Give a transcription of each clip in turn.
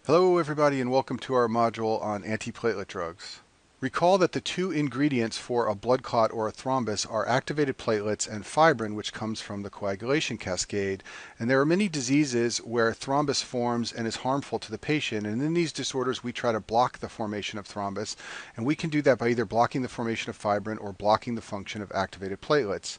Hello everybody and welcome to our module on antiplatelet drugs. Recall that the two ingredients for a blood clot or a thrombus are activated platelets and fibrin, which comes from the coagulation cascade. And there are many diseases where thrombus forms and is harmful to the patient. And in these disorders, we try to block the formation of thrombus. And we can do that by either blocking the formation of fibrin or blocking the function of activated platelets.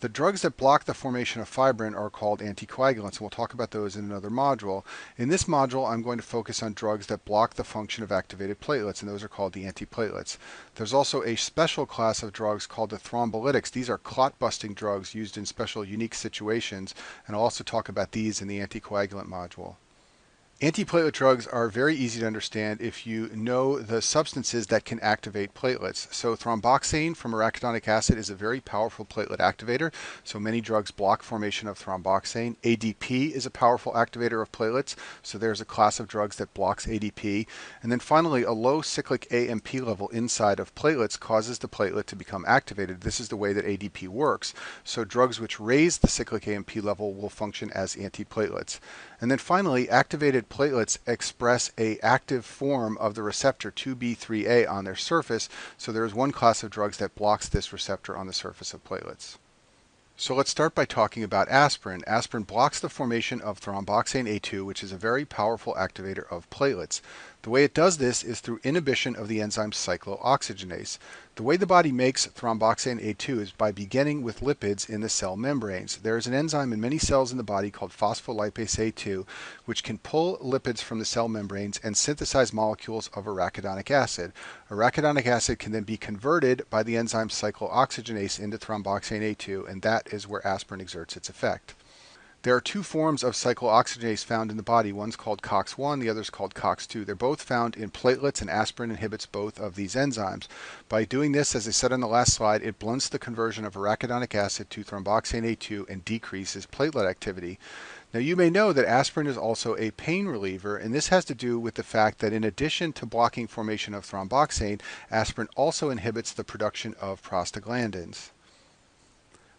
The drugs that block the formation of fibrin are called anticoagulants, and we'll talk about those in another module. In this module, I'm going to focus on drugs that block the function of activated platelets, and those are called the antiplatelets. There's also a special class of drugs called the thrombolytics. These are clot-busting drugs used in special unique situations, and I'll also talk about these in the anticoagulant module. Antiplatelet drugs are very easy to understand if you know the substances that can activate platelets. So thromboxane from arachidonic acid is a very powerful platelet activator. So many drugs block formation of thromboxane. ADP is a powerful activator of platelets. So there's a class of drugs that blocks ADP. And then finally, a low cyclic AMP level inside of platelets causes the platelet to become activated. This is the way that ADP works. So drugs which raise the cyclic AMP level will function as antiplatelets. And then finally, activated platelets express an active form of the receptor 2B3A on their surface, so there is one class of drugs that blocks this receptor on the surface of platelets. So let's start by talking about aspirin. Aspirin blocks the formation of thromboxane A2, which is a very powerful activator of platelets. The way it does this is through inhibition of the enzyme cyclooxygenase. The way the body makes thromboxane A2 is by beginning with lipids in the cell membranes. There is an enzyme in many cells in the body called phospholipase A2, which can pull lipids from the cell membranes and synthesize molecules of arachidonic acid. Arachidonic acid can then be converted by the enzyme cyclooxygenase into thromboxane A2, and that is where aspirin exerts its effect. There are two forms of cyclooxygenase found in the body. One's called COX-1, the other's called COX-2. They're both found in platelets, and aspirin inhibits both of these enzymes. By doing this, as I said on the last slide, it blunts the conversion of arachidonic acid to thromboxane A2 and decreases platelet activity. Now, you may know that aspirin is also a pain reliever, and this has to do with the fact that in addition to blocking formation of thromboxane, aspirin also inhibits the production of prostaglandins.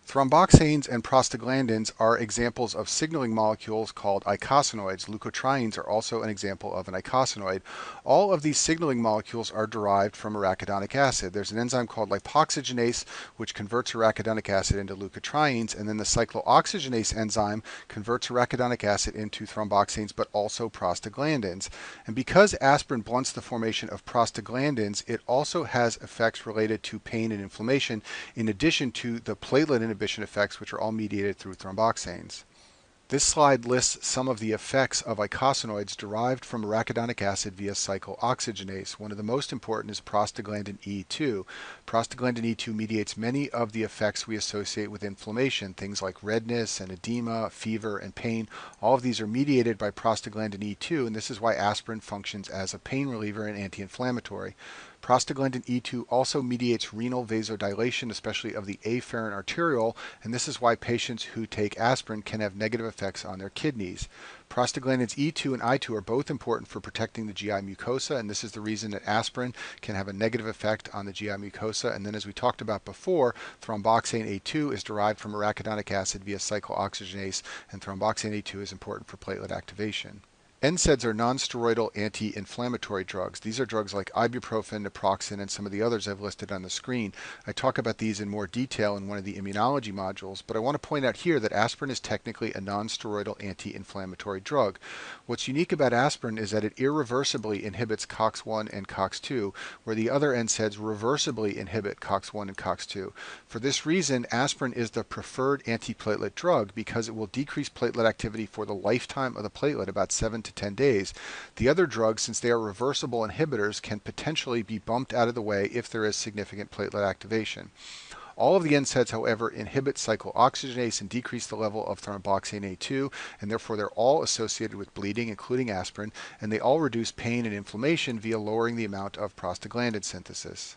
Thromboxanes and prostaglandins are examples of signaling molecules called eicosanoids. Leukotrienes are also an example of an eicosanoid. All of these signaling molecules are derived from arachidonic acid. There's an enzyme called lipoxygenase, which converts arachidonic acid into leukotrienes, and then the cyclooxygenase enzyme converts arachidonic acid into thromboxanes, but also prostaglandins. And because aspirin blunts the formation of prostaglandins, it also has effects related to pain and inflammation, in addition to the platelet inhibition effects, which are all mediated through thromboxanes. This slide lists some of the effects of eicosanoids derived from arachidonic acid via cyclooxygenase. One of the most important is prostaglandin E2. Prostaglandin E2 mediates many of the effects we associate with inflammation, things like redness and edema, fever, and pain. All of these are mediated by prostaglandin E2, and this is why aspirin functions as a pain reliever and anti-inflammatory. Prostaglandin E2 also mediates renal vasodilation, especially of the afferent arteriole, and this is why patients who take aspirin can have negative effects on their kidneys. Prostaglandins E2 and I2 are both important for protecting the GI mucosa, and this is the reason that aspirin can have a negative effect on the GI mucosa. And then, as we talked about before, thromboxane A2 is derived from arachidonic acid via cyclooxygenase, and thromboxane A2 is important for platelet activation. NSAIDs are non-steroidal anti-inflammatory drugs. These are drugs like ibuprofen, naproxen, and some of the others I've listed on the screen. I talk about these in more detail in one of the immunology modules, but I want to point out here that aspirin is technically a non-steroidal anti-inflammatory drug. What's unique about aspirin is that it irreversibly inhibits COX-1 and COX-2, where the other NSAIDs reversibly inhibit COX-1 and COX-2. For this reason, aspirin is the preferred antiplatelet drug because it will decrease platelet activity for the lifetime of the platelet, about 7 to 10 days. The other drugs, since they are reversible inhibitors, can potentially be bumped out of the way if there is significant platelet activation. All of the NSAIDs, however, inhibit cyclooxygenase and decrease the level of thromboxane A2, and therefore they're all associated with bleeding, including aspirin, and they all reduce pain and inflammation via lowering the amount of prostaglandin synthesis.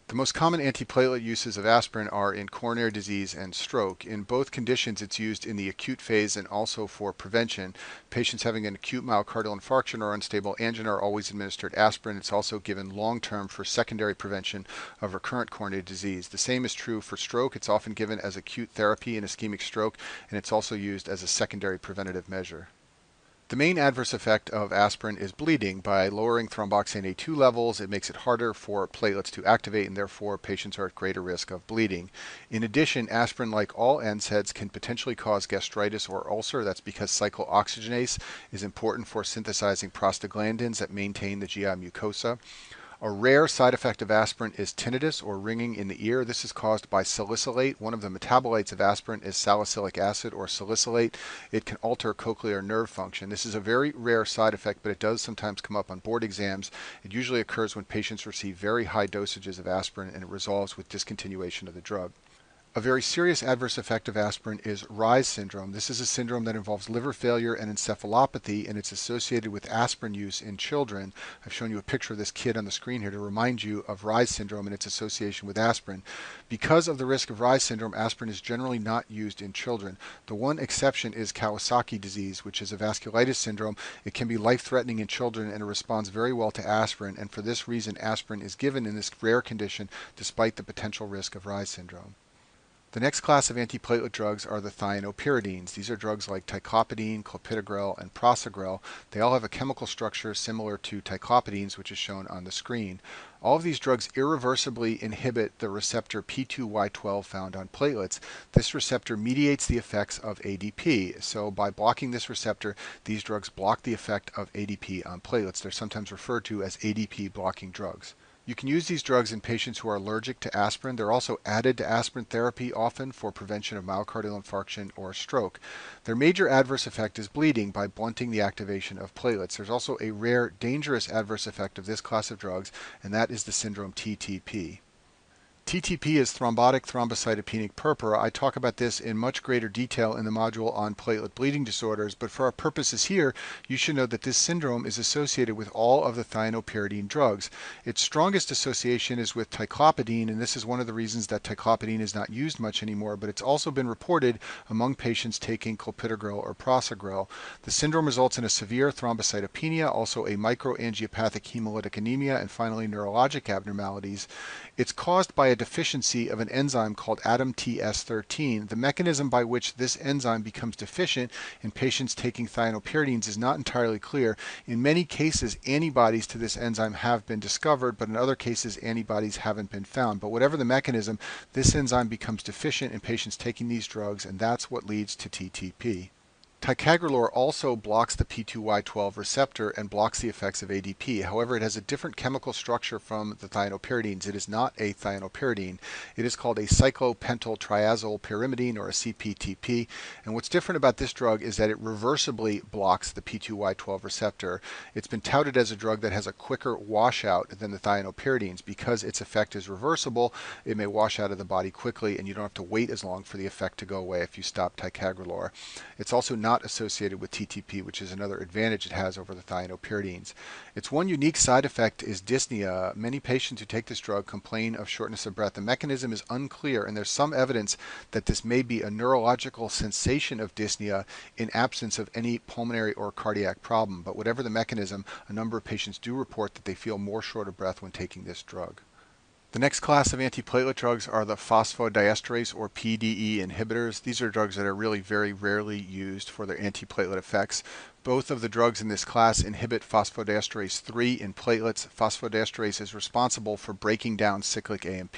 The most common antiplatelet uses of aspirin are in coronary disease and stroke. In both conditions, it's used in the acute phase and also for prevention. Patients having an acute myocardial infarction or unstable angina are always administered aspirin. It's also given long-term for secondary prevention of recurrent coronary disease. The same is true for stroke. It's often given as acute therapy in ischemic stroke, and it's also used as a secondary preventative measure. The main adverse effect of aspirin is bleeding. By lowering thromboxane A2 levels, it makes it harder for platelets to activate, and therefore patients are at greater risk of bleeding. In addition, aspirin, like all NSAIDs, can potentially cause gastritis or ulcer. That's because cyclooxygenase is important for synthesizing prostaglandins that maintain the GI mucosa. A rare side effect of aspirin is tinnitus or ringing in the ear. This is caused by salicylate. One of the metabolites of aspirin is salicylic acid or salicylate. It can alter cochlear nerve function. This is a very rare side effect, but it does sometimes come up on board exams. It usually occurs when patients receive very high dosages of aspirin, and it resolves with discontinuation of the drug. A very serious adverse effect of aspirin is Reye's syndrome. This is a syndrome that involves liver failure and encephalopathy, and it's associated with aspirin use in children. I've shown you a picture of this kid on the screen here to remind you of Reye's syndrome and its association with aspirin. Because of the risk of Reye's syndrome, aspirin is generally not used in children. The one exception is Kawasaki disease, which is a vasculitis syndrome. It can be life-threatening in children, and it responds very well to aspirin, and for this reason, aspirin is given in this rare condition despite the potential risk of Reye's syndrome. The next class of antiplatelet drugs are the thienopyridines. These are drugs like ticlopidine, clopidogrel, and prasugrel. They all have a chemical structure similar to ticlopidines, which is shown on the screen. All of these drugs irreversibly inhibit the receptor P2Y12 found on platelets. This receptor mediates the effects of ADP. So by blocking this receptor, these drugs block the effect of ADP on platelets. They're sometimes referred to as ADP blocking drugs. You can use these drugs in patients who are allergic to aspirin. They're also added to aspirin therapy often for prevention of myocardial infarction or stroke. Their major adverse effect is bleeding by blunting the activation of platelets. There's also a rare, dangerous adverse effect of this class of drugs, and that is the syndrome TTP. TTP is thrombotic thrombocytopenic purpura. I talk about this in much greater detail in the module on platelet bleeding disorders, but for our purposes here, you should know that this syndrome is associated with all of the thienopyridine drugs. Its strongest association is with ticlopidine, and this is one of the reasons that ticlopidine is not used much anymore, but it's also been reported among patients taking clopidogrel or prasugrel. The syndrome results in a severe thrombocytopenia, also a microangiopathic hemolytic anemia, and finally neurologic abnormalities. It's caused by a deficiency of an enzyme called ADAMTS13. The mechanism by which this enzyme becomes deficient in patients taking thienopyridines is not entirely clear. In many cases, antibodies to this enzyme have been discovered, but in other cases, antibodies haven't been found. But whatever the mechanism, this enzyme becomes deficient in patients taking these drugs, and that's what leads to TTP. Ticagrelor also blocks the P2Y12 receptor and blocks the effects of ADP. However, it has a different chemical structure from the thienopyridines. It is not a thienopyridine. It is called a cyclopentyltriazolpyrimidine, or a CPTP. And what's different about this drug is that it reversibly blocks the P2Y12 receptor. It's been touted as a drug that has a quicker washout than the thienopyridines. Because its effect is reversible, it may wash out of the body quickly, and you don't have to wait as long for the effect to go away if you stop ticagrelor. It's also not associated with TTP, which is another advantage it has over the thienopyridines. Its one unique side effect is dyspnea. Many patients who take this drug complain of shortness of breath. The mechanism is unclear, and there's some evidence that this may be a neurological sensation of dyspnea in absence of any pulmonary or cardiac problem. But whatever the mechanism, a number of patients do report that they feel more short of breath when taking this drug. The next class of antiplatelet drugs are the phosphodiesterase or PDE inhibitors. These are drugs that are really very rarely used for their antiplatelet effects. Both of the drugs in this class inhibit phosphodiesterase 3 in platelets. Phosphodiesterase is responsible for breaking down cyclic AMP.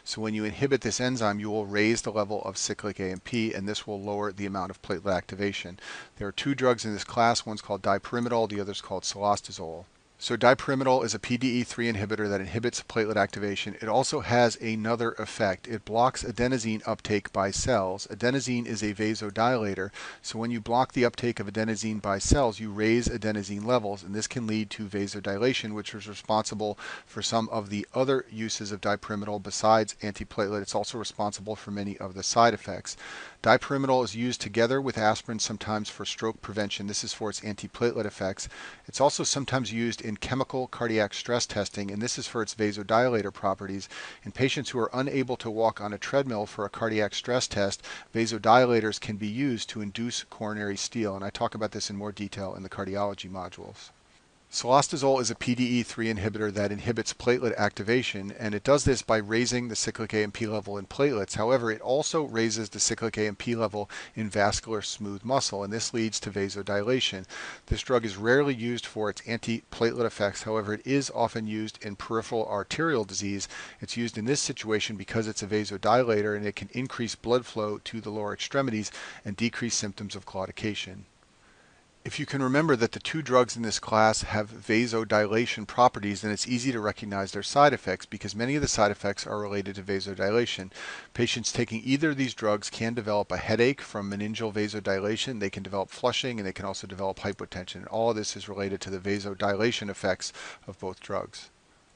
So when you inhibit this enzyme, you will raise the level of cyclic AMP, and this will lower the amount of platelet activation. There are two drugs in this class. One's called dipyrimidol, the other's called cilostazol. So dipyrimidol is a PDE3 inhibitor that inhibits platelet activation. It also has another effect. It blocks adenosine uptake by cells. Adenosine is a vasodilator, so when you block the uptake of adenosine by cells, you raise adenosine levels, and this can lead to vasodilation, which is responsible for some of the other uses of dipyrimidol besides antiplatelet. It's also responsible for many of the side effects. Dipyrimidol is used together with aspirin sometimes for stroke prevention. This is for its antiplatelet effects. It's also sometimes used in chemical cardiac stress testing, and this is for its vasodilator properties. In patients who are unable to walk on a treadmill for a cardiac stress test, vasodilators can be used to induce coronary steal, and I talk about this in more detail in the cardiology modules. Cilostazol is a PDE3 inhibitor that inhibits platelet activation, and it does this by raising the cyclic AMP level in platelets. However, it also raises the cyclic AMP level in vascular smooth muscle, and this leads to vasodilation. This drug is rarely used for its antiplatelet effects. However, it is often used in peripheral arterial disease. It's used in this situation because it's a vasodilator, and it can increase blood flow to the lower extremities and decrease symptoms of claudication. If you can remember that the two drugs in this class have vasodilation properties, then it's easy to recognize their side effects because many of the side effects are related to vasodilation. Patients taking either of these drugs can develop a headache from meningeal vasodilation, they can develop flushing, and they can also develop hypotension. All of this is related to the vasodilation effects of both drugs.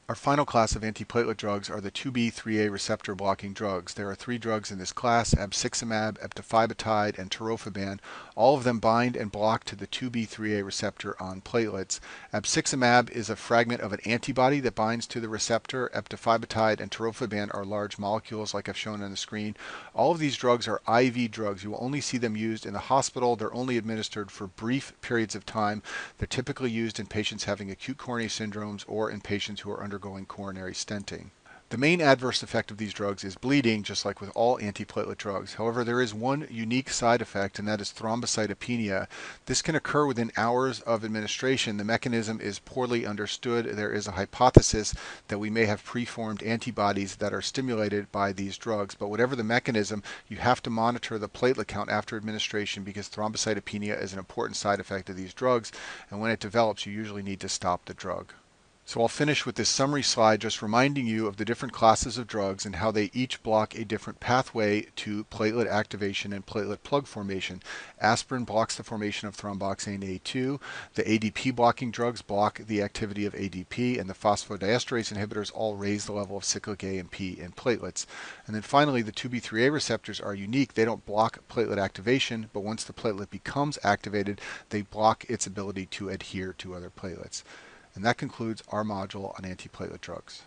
Our final class of antiplatelet drugs are the 2B3A receptor blocking drugs. There are three drugs in this class: abciximab, eptifibatide, and tirofiban. All of them bind and block to the 2B3A receptor on platelets. Abciximab is a fragment of an antibody that binds to the receptor. Eptifibatide and tirofiban are large molecules like I've shown on the screen. All of these drugs are IV drugs. You will only see them used in the hospital. They're only administered for brief periods of time. They're typically used in patients having acute coronary syndromes or in patients who are undergoing coronary stenting. The main adverse effect of these drugs is bleeding, just like with all antiplatelet drugs. However, there is one unique side effect, and that is thrombocytopenia. This can occur within hours of administration. The mechanism is poorly understood. There is a hypothesis that we may have preformed antibodies that are stimulated by these drugs, but whatever the mechanism, you have to monitor the platelet count after administration because thrombocytopenia is an important side effect of these drugs, and when it develops, you usually need to stop the drug. So I'll finish with this summary slide just reminding you of the different classes of drugs and how they each block a different pathway to platelet activation and platelet plug formation. Aspirin blocks the formation of thromboxane A2. The ADP blocking drugs block the activity of ADP, and the phosphodiesterase inhibitors all raise the level of cyclic AMP in platelets. And then finally, the 2B3A receptors are unique. They don't block platelet activation, but once the platelet becomes activated, they block its ability to adhere to other platelets. And that concludes our module on antiplatelet drugs.